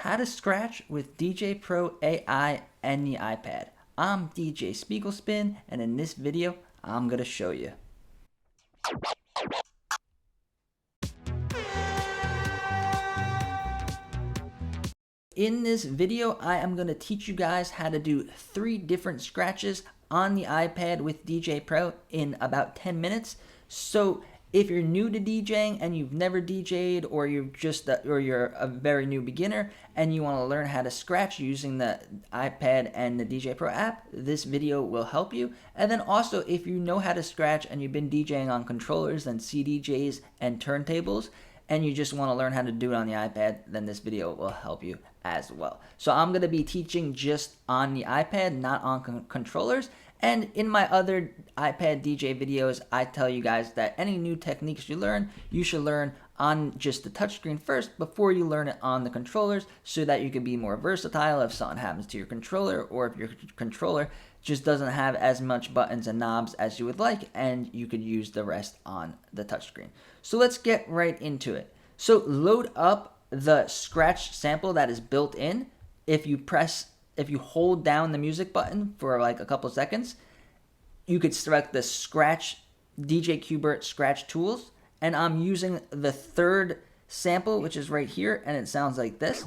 how to scratch with DJ Pro AI and the iPad. I'm DJ Spiegel Spin, and in this video, I'm going to show you. In this video, I am going to teach you guys how to do 3 different scratches on the iPad with DJ Pro in about 10 minutes. So if you're new to DJing and you've never DJed, or you're a very new beginner and you want to learn how to scratch using the iPad and the DJ Pro app, this video will help you. And then also, if you know how to scratch and you've been DJing on controllers and CDJs and turntables, and you just want to learn how to do it on the iPad, then this video will help you as well. So I'm going to be teaching just on the iPad, not on controllers. And in my other iPad DJ videos, I tell you guys that any new techniques you should learn on just the touchscreen first before you learn it on the controllers, so that you can be more versatile if something happens to your controller, or if your controller just doesn't have as much buttons and knobs as you would like, and you could use the rest on the touchscreen. So let's get right into it. So load up the scratch sample that is built in. If you hold down the music button for like a couple seconds, you could select the Scratch DJ Qbert Scratch Tools, and I'm using the 3rd sample, which is right here, and it sounds like this.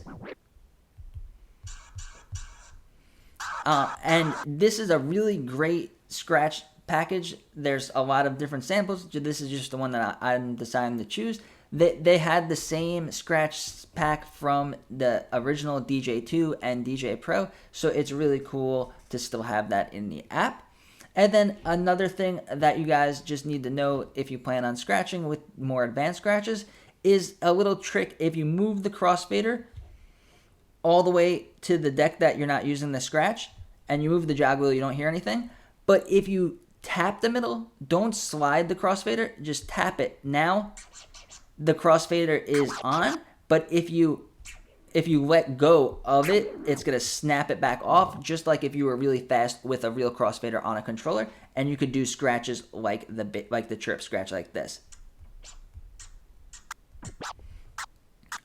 And this is a really great scratch package. There's a lot of different samples. This is just the one that I'm deciding to choose. They had the same scratch pack from the original DJ2 and DJ Pro, so it's really cool to still have that in the app. And then another thing that you guys just need to know if you plan on scratching with more advanced scratches is a little trick. If you move the crossfader all the way to the deck that you're not using the scratch, and you move the jog wheel, you don't hear anything. But if you tap the middle, don't slide the crossfader, just tap it. Now the crossfader is on, but if you let go of it, it's gonna snap it back off, just like if you were really fast with a real crossfader on a controller. And you could do scratches like the Chirp Scratch, like this.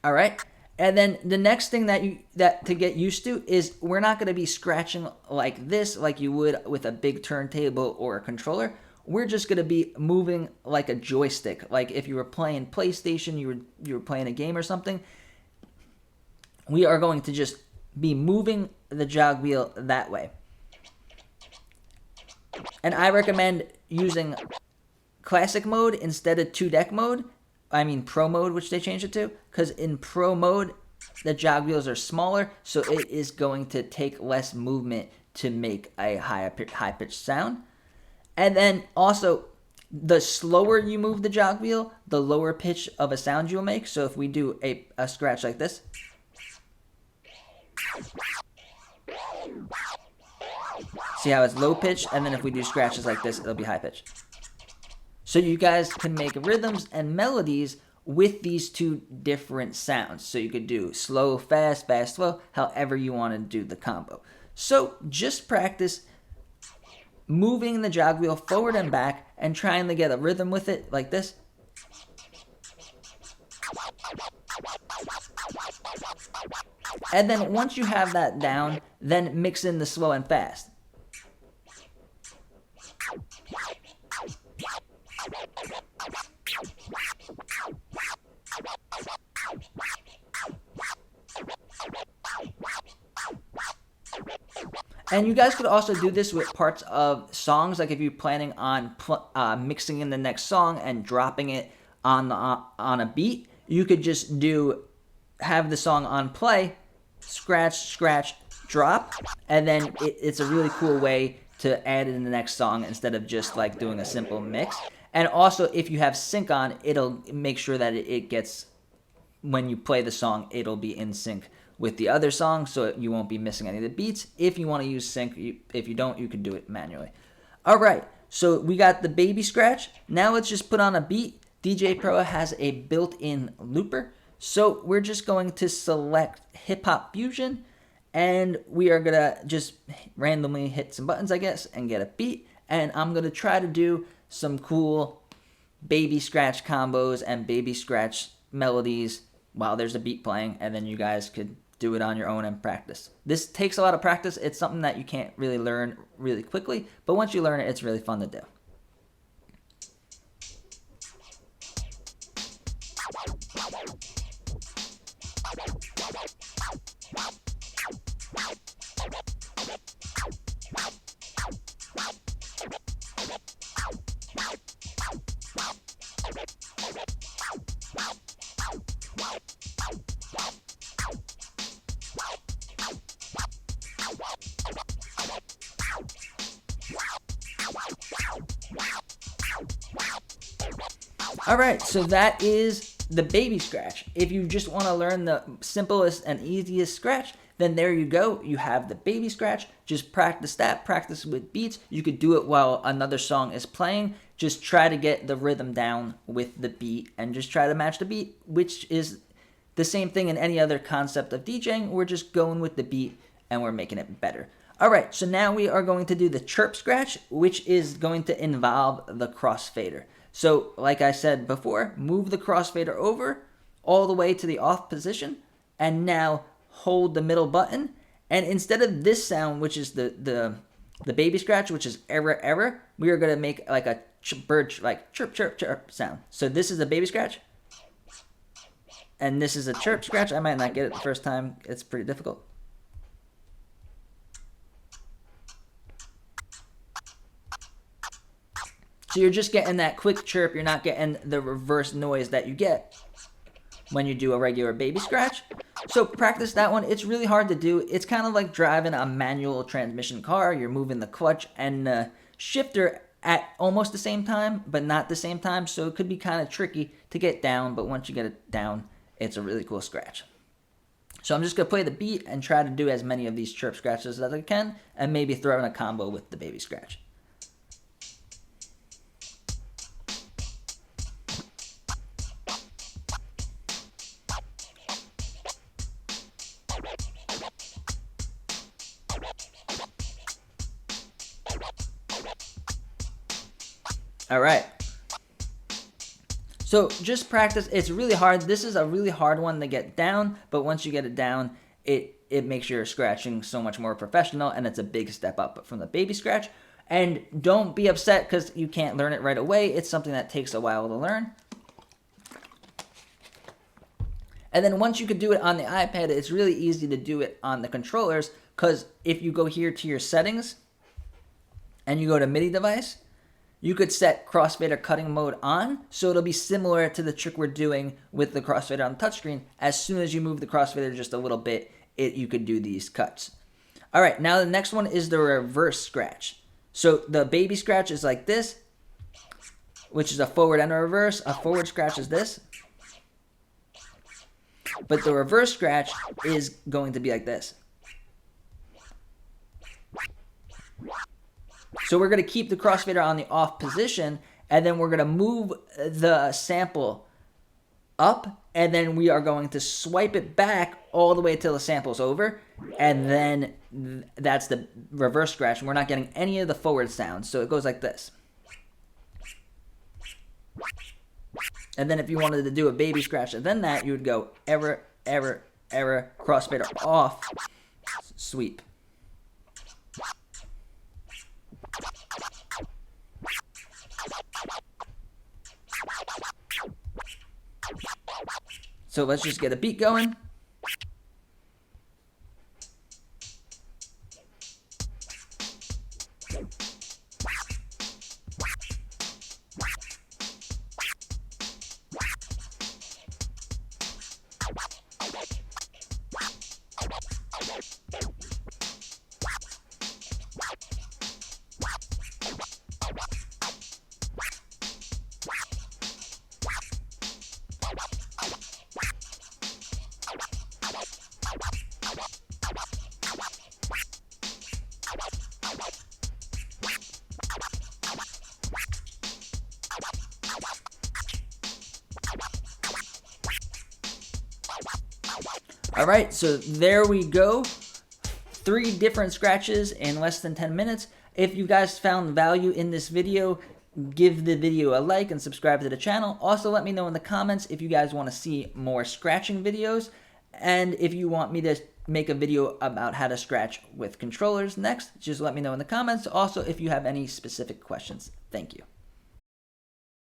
All right. And then the next thing that to get used to is, we're not going to be scratching like this, like you would with a big turntable or a controller. We're just going to be moving like a joystick. Like if you were playing PlayStation, you were playing a game or something. We are going to just be moving the jog wheel that way. And I recommend using classic mode instead of 2-deck mode. I mean Pro mode, which they changed it to, because in Pro mode, the jog wheels are smaller, so it is going to take less movement to make a high-pitched sound. And then also, the slower you move the jog wheel, the lower pitch of a sound you'll make. So if we do a scratch like this, see how it's low pitch, and then if we do scratches like this, it'll be high pitch. So you guys can make rhythms and melodies with these 2 different sounds. So you could do slow, fast, fast, slow, however you want to do the combo. So just practice moving the jog wheel forward and back and trying to get a rhythm with it like this. And then once you have that down, then mix in the slow and fast. And you guys could also do this with parts of songs, like if you're planning on mixing in the next song and dropping it on a beat, you could just have the song on play, scratch, scratch, drop, and then it's a really cool way to add it in the next song instead of just like doing a simple mix. And also, if you have sync on, it'll make sure that it gets, when you play the song, it'll be in sync with the other song, so you won't be missing any of the beats. If you want to use sync, if you don't, you can do it manually. All right, so we got the baby scratch. Now let's just put on a beat. DJ Pro has a built-in looper, so we're just going to select Hip Hop Fusion, and we are gonna just randomly hit some buttons, I guess, and get a beat. And I'm gonna try to do some cool baby scratch combos and baby scratch melodies while there's a beat playing, and then you guys could do it on your own and practice. This takes a lot of practice. It's something that you can't really learn really quickly, but once you learn it, it's really fun to do. Alright, so that is the baby scratch. If you just want to learn the simplest and easiest scratch, then there you go. You have the baby scratch. Just practice that. Practice with beats. You could do it while another song is playing. Just try to get the rhythm down with the beat and just try to match the beat, which is the same thing in any other concept of DJing. We're just going with the beat and we're making it better. Alright, so now we are going to do the chirp scratch, which is going to involve the crossfader. So, like I said before, move the crossfader over all the way to the off position, and now hold the middle button. And instead of this sound, which is the baby scratch, which is error error, we are gonna make like a bird like chirp chirp chirp sound. So this is a baby scratch, and this is a chirp scratch. I might not get it the first time; it's pretty difficult. So you're just getting that quick chirp. You're not getting the reverse noise that you get when you do a regular baby scratch. So practice that one. It's really hard to do. It's kind of like driving a manual transmission car. You're moving the clutch and the shifter at almost the same time, but not the same time. So it could be kind of tricky to get down, but once you get it down, it's a really cool scratch. So I'm just going to play the beat and try to do as many of these chirp scratches as I can, and maybe throw in a combo with the baby scratch. All right. So just practice. It's really hard. This is a really hard one to get down, but once you get it down, it makes your scratching so much more professional, and it's a big step up from the baby scratch. And don't be upset because you can't learn it right away. It's something that takes a while to learn. And then once you could do it on the iPad, it's really easy to do it on the controllers, because if you go here to your settings and you go to MIDI device, you could set crossfader cutting mode on, so it'll be similar to the trick we're doing with the crossfader on the touchscreen. As soon as you move the crossfader just a little bit, you could do these cuts. All right, now the next one is the reverse scratch. So the baby scratch is like this, which is a forward and a reverse. A forward scratch is this. But the reverse scratch is going to be like this. So we're going to keep the crossfader on the off position, and then we're going to move the sample up, and then we are going to swipe it back all the way till the sample's over, and then that's the reverse scratch, and we're not getting any of the forward sounds. So it goes like this. And then if you wanted to do a baby scratch and then that, you would go error, error, error, crossfader off, sweep. So let's just get a beat going. All right, so there we go. 3 different scratches in less than 10 minutes. If you guys found value in this video, give the video a like and subscribe to the channel. Also, let me know in the comments if you guys want to see more scratching videos. And if you want me to make a video about how to scratch with controllers next, just let me know in the comments. Also, if you have any specific questions. Thank you.